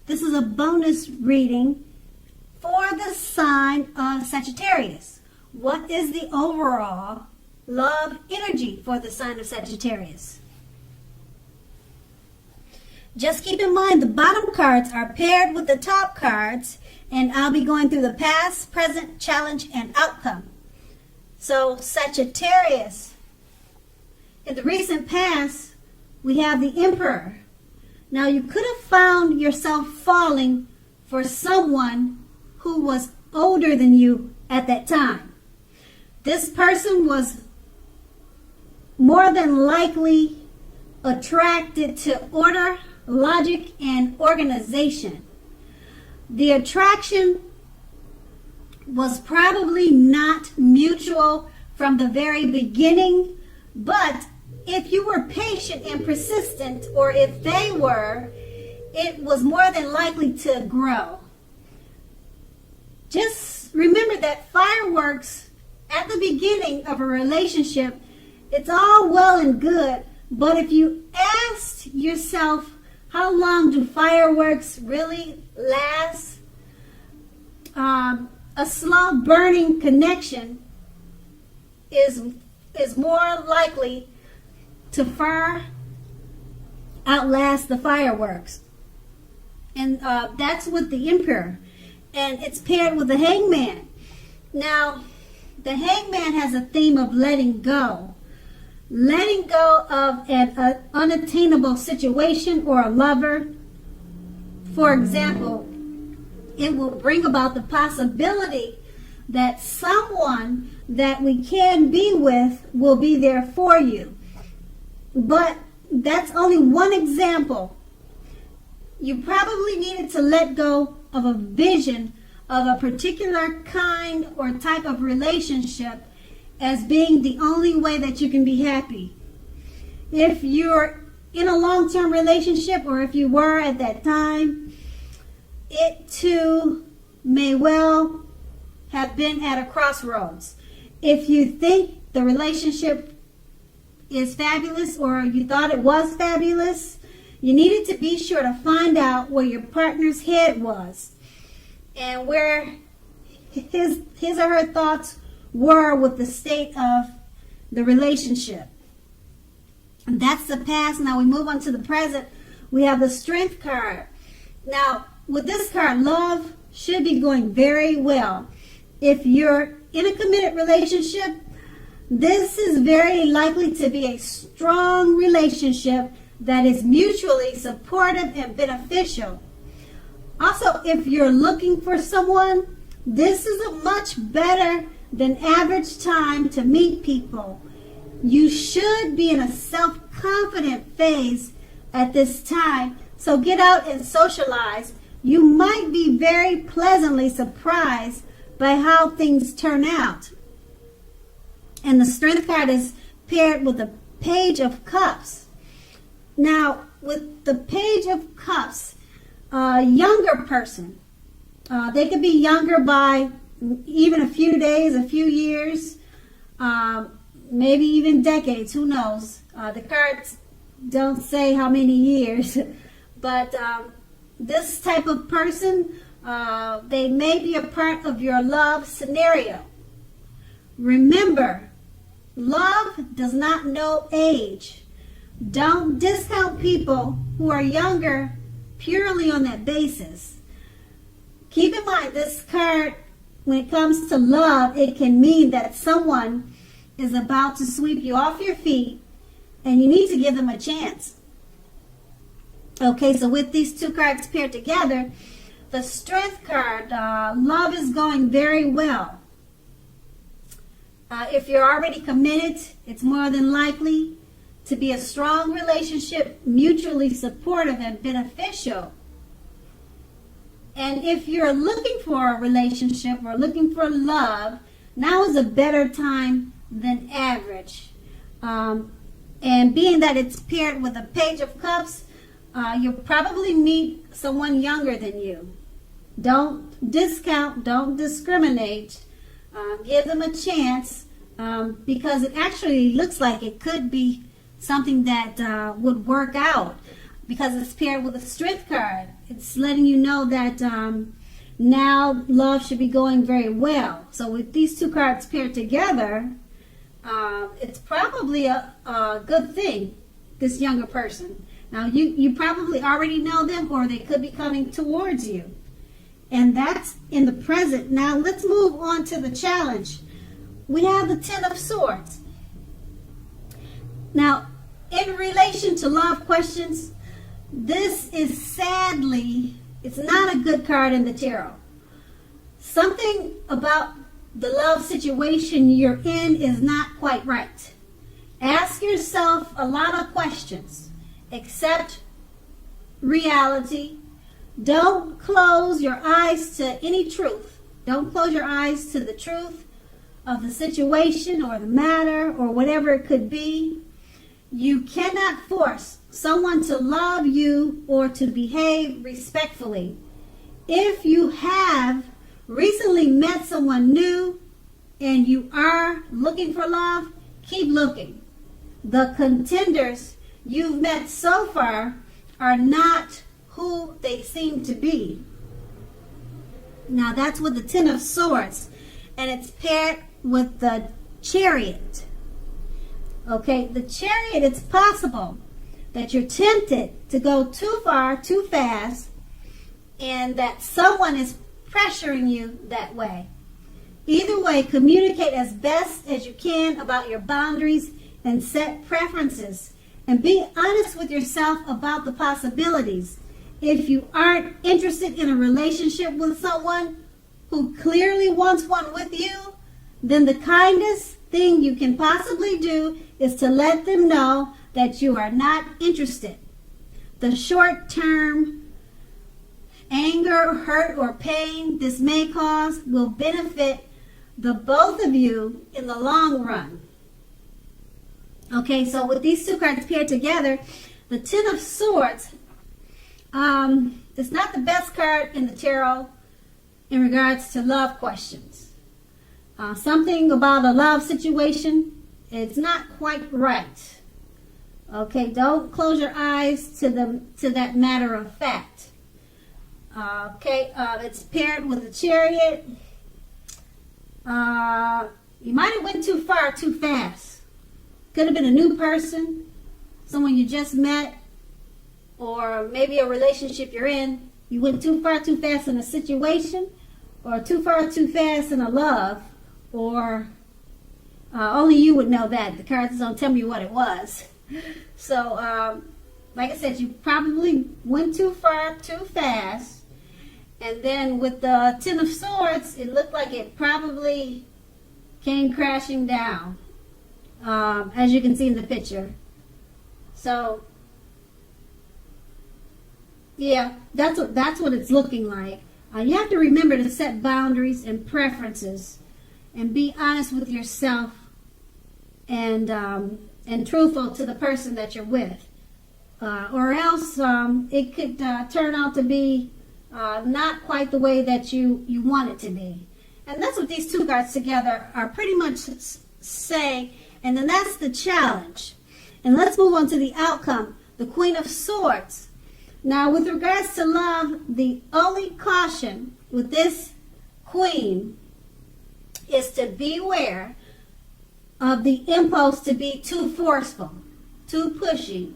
This is a bonus reading for the sign of Sagittarius. What is the overall love energy for the sign of Sagittarius? Just keep in mind the bottom cards are paired with the top cards, and I'll be going through the past, present, challenge, and outcome. So Sagittarius, in the recent past, we have the Emperor. Now you could have found yourself falling for someone who was older than you at that time. This person was more than likely attracted to order, logic, and organization. The attraction was probably not mutual from the very beginning, but if you were patient and persistent, or if they were, it was more than likely to grow. Just remember that fireworks at the beginning of a relationship, it's all well and good, but if you asked yourself, how long do fireworks really last? A slow burning connection is more likely to far outlast the fireworks. And that's with the Emperor. And it's paired with the Hangman. Now, the Hangman has a theme of letting go. Letting go of an unattainable situation or a lover. For example, it will bring about the possibility that someone that we can be with will be there for you. But that's only one example. You probably needed to let go of a vision of a particular kind or type of relationship as being the only way that you can be happy. If you're in a long-term relationship, or if you were at that time, it too may well have been at a crossroads. If you think the relationship is fabulous, or you thought it was fabulous, you needed to be sure to find out where your partner's head was and where his or her thoughts were with the state of the relationship. And that's the past. Now we move on to the present. We have the Strength card. Now with this card, love should be going very well. If you're in a committed relationship, this is very likely to be a strong relationship that is mutually supportive and beneficial. Also, if you're looking for someone, this is a much better than average time to meet people. You should be in a self-confident phase at this time, so get out and socialize. You might be very pleasantly surprised by how things turn out. And the Strength card is paired with the Page of Cups. Now, with the Page of Cups, a younger person, they could be younger by even a few days, a few years, maybe even decades, who knows. The cards don't say how many years, but this type of person, they may be a part of your love scenario. Remember, love does not know age. Don't discount people who are younger purely on that basis. Keep in mind, this card, when it comes to love, it can mean that someone is about to sweep you off your feet and you need to give them a chance. Okay, so with these two cards paired together, the Strength card, love is going very well. If you're already committed, it's more than likely to be a strong relationship, mutually supportive and beneficial. And if you're looking for a relationship or looking for love, now is a better time than average. And being that it's paired with a Page of Cups, you'll probably meet someone younger than you. Don't discount, don't discriminate. Give them a chance, because it actually looks like it could be something that would work out. because it's paired with a Strength card. It's letting you know that now love should be going very well. So with these two cards paired together, it's probably a good thing, this younger person. Now, you probably already know them, or they could be coming towards you. And that's in the present. Now, let's move on to the challenge. We have the Ten of Swords. Now, in relation to love questions, this is sadly, it's not a good card in the tarot. Something about the love situation you're in is not quite right. Ask yourself a lot of questions. Accept reality. Don't close your eyes to any truth. Don't close your eyes to the truth of the situation or the matter or whatever it could be. You cannot force someone to love you or to behave respectfully. If you have recently met someone new and you are looking for love, keep looking. The contenders you've met so far are not who they seem to be. Now that's with the Ten of Swords, and it's paired with the Chariot. Okay, the Chariot, it's possible that you're tempted to go too far, too fast, and that someone is pressuring you that way. Either way, communicate as best as you can about your boundaries and set preferences. And be honest with yourself about the possibilities. If you aren't interested in a relationship with someone who clearly wants one with you, then the kindest thing you can possibly do is to let them know that you are not interested. The short-term anger, hurt, or pain this may cause will benefit the both of you in the long run. Okay, so with these two cards paired together, the Ten of Swords, it's not the best card in the tarot in regards to love questions. Something about a love situation, it's not quite right. Okay, don't close your eyes to that matter of fact. It's paired with the Chariot. You might have went too far too fast. Could have been a new person, someone you just met, or maybe a relationship you're in. You went too far too fast in a situation, or too far too fast in a love, or only you would know that. The cards don't tell me what it was. So, like I said, you probably went too far too fast. And then with the Ten of Swords, it looked like it probably came crashing down, as you can see in the picture. So, yeah, that's what it's looking like. You have to remember to set boundaries and preferences, and be honest with yourself, and truthful to the person that you're with, or else it could turn out to be not quite the way that you want it to be. And that's what these two cards together are pretty much saying. And then that's the challenge. And let's move on to the outcome, the Queen of Swords. Now, with regards to love, the only caution with this Queen is to beware of the impulse to be too forceful, too pushy,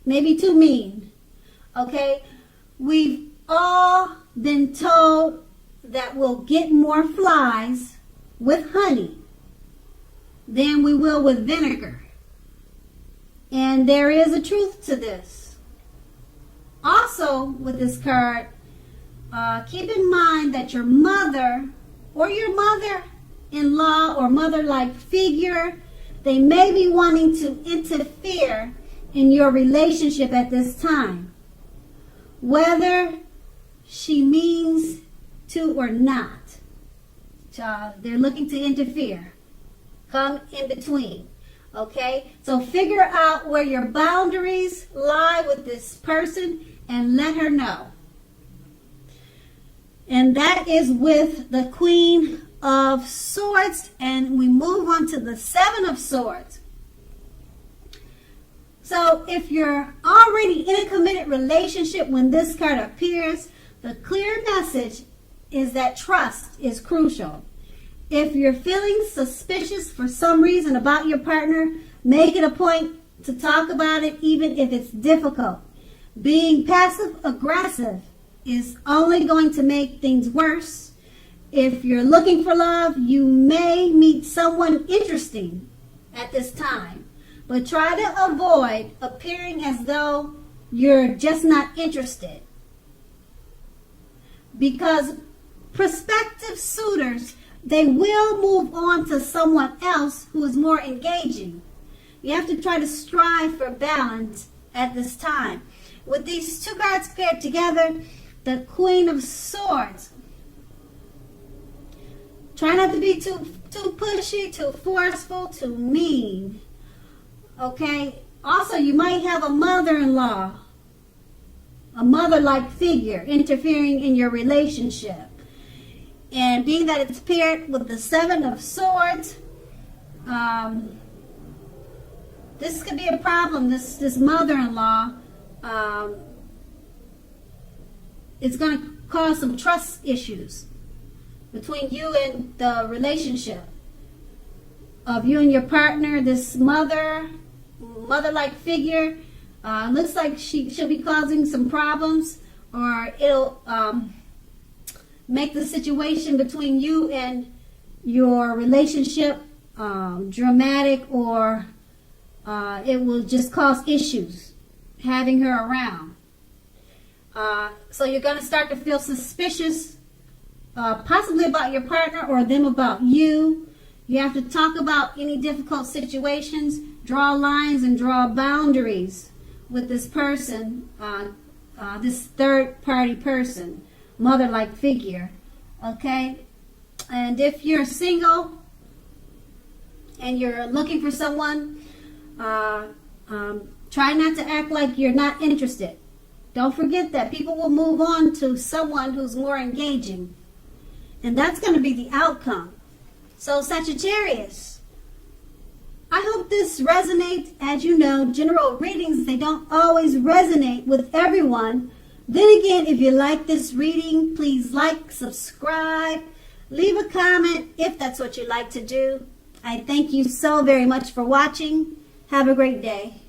maybe too mean. Okay? We've all been told that we'll get more flies with honey than we will with vinegar. And there is a truth to this. Also, with this card, keep in mind that your mother or your mother-in-law or mother-like figure, they may be wanting to interfere in your relationship at this time. Whether she means to or not, they're looking to interfere. Come in between. Okay? So figure out where your boundaries lie with this person and let her know. And that is with the Queen of Swords. And we move on to the Seven of Swords. So if you're already in a committed relationship when this card appears, the clear message is that trust is crucial. If you're feeling suspicious for some reason about your partner, make it a point to talk about it even if it's difficult. Being passive aggressive is only going to make things worse. If you're looking for love, you may meet someone interesting at this time, but try to avoid appearing as though you're just not interested, because prospective suitors, they will move on to someone else who is more engaging. You have to try to strive for balance at this time. With these two cards paired together, the Queen of Swords. Try not to be too pushy, too forceful, too mean. Okay? Also, you might have a mother-in-law, a mother-like figure interfering in your relationship. And being that it's paired with the Seven of Swords, this could be a problem. This mother-in-law, it's going to cause some trust issues between you and the relationship of you and your partner. This mother-like figure looks like she'll be causing some problems, or it'll make the situation between you and your relationship dramatic, or it will just cause issues having her around. So you're going to start to feel suspicious, possibly about your partner or them about you. You have to talk about any difficult situations, draw lines and draw boundaries with this person, this third-party person, mother-like figure, okay? And if you're single and you're looking for someone, try not to act like you're not interested. Don't forget that people will move on to someone who's more engaging. And that's going to be the outcome. So Sagittarius, I hope this resonates. As you know, general readings, they don't always resonate with everyone. Then again, if you like this reading, please like, subscribe, leave a comment if that's what you like to do. I thank you so very much for watching. Have a great day.